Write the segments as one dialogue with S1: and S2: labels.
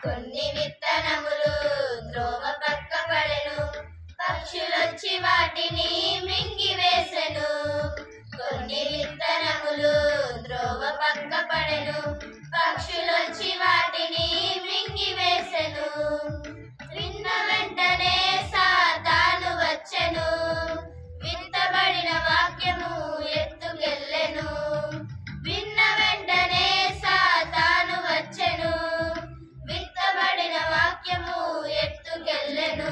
S1: కొన్ని విత్తనములు త్రోవ పక్క పడెను, పక్షులొచ్చి వాటిని మింగివేసెను. కొన్ని విత్తనములు త్రోవ పక్క పడెను, పక్షులొచ్చి వాటిని మింగివేసెను. విన్న వెంటనే సాతాను వచ్చెను, విత్తబడిన వాక్యము ఎత్తుకెళ్ళెను. విన్న వెంటనే సాతాను వచ్చెను, విత్తబడిన వాక్యము ఎత్తుకెళ్ళెను.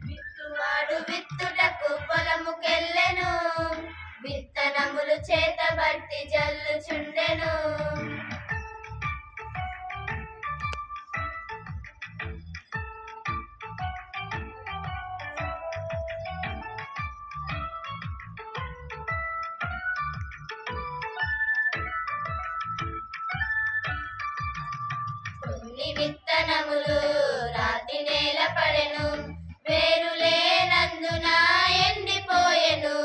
S1: విత్తువాడు విత్తుటకు పొలముకెళ్ళెను, విత్తనములు చేతబట్టి జల్లుచుండెను. కొన్ని విత్తనములు రాతి నేల పడెను, వేరు లేనందున ఎండిపోయెను.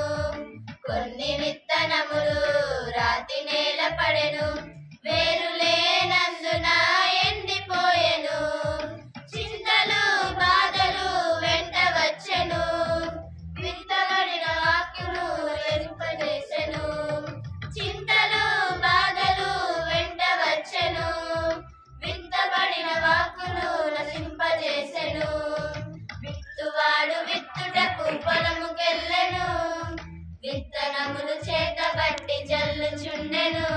S1: కొన్ని విత్తనములు రాతి నేల పడెను, వేరు లేనందున ఎండిపోయెను. చింతలు బాధలు వెంట వచ్చెను, విత్తబడిన వాక్యము నశింపజేసెను. చింతలు బాధలు వెంట వచ్చెను, విత్తబడిన వాక్కును నశింపజేసెను. విత్తువాడు విత్తుటకు పొలముకెళ్ళెను, విత్తనములు చేతబట్టి జల్లుచుండెను.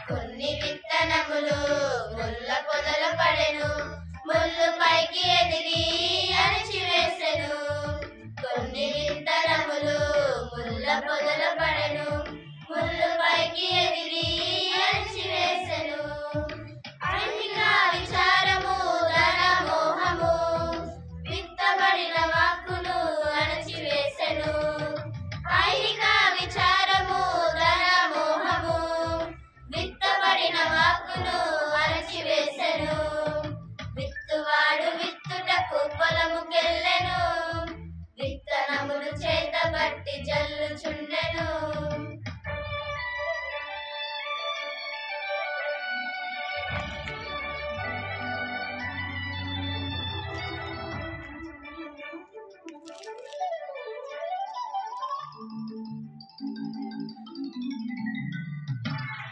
S1: కొన్ని విత్తనములు ముళ్ళ పొదల పడెను, ముళ్ళు పైకి ఎదిగి అణిచివేసెను. కొన్ని విత్తనములు ముళ్ళ పొదల పడెను, ముళ్ళు పైకి ఎదిగి అణిచివేసెను. ఐహిక విచారము ధన మోహము విత్తబడిన వాక్కును అణచివేసెను. ఐహిక విచారము ధన మోహము విత్తబడిన వాక్కును అణచివేసెను. విత్తువాడు విత్తుటకు పొలముకెళ్ళెను, విత్తనములు చేతబట్టి జల్లుచుండెను.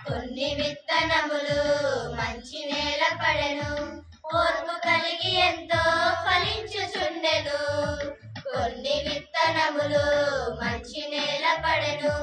S1: కొన్ని విత్తనములు మంచి నేల పడెను, ఓర్పు కలిగి ఎంతో ఫలించుచుండెను. కొన్ని విత్తనములు మంచి నేల పడెను,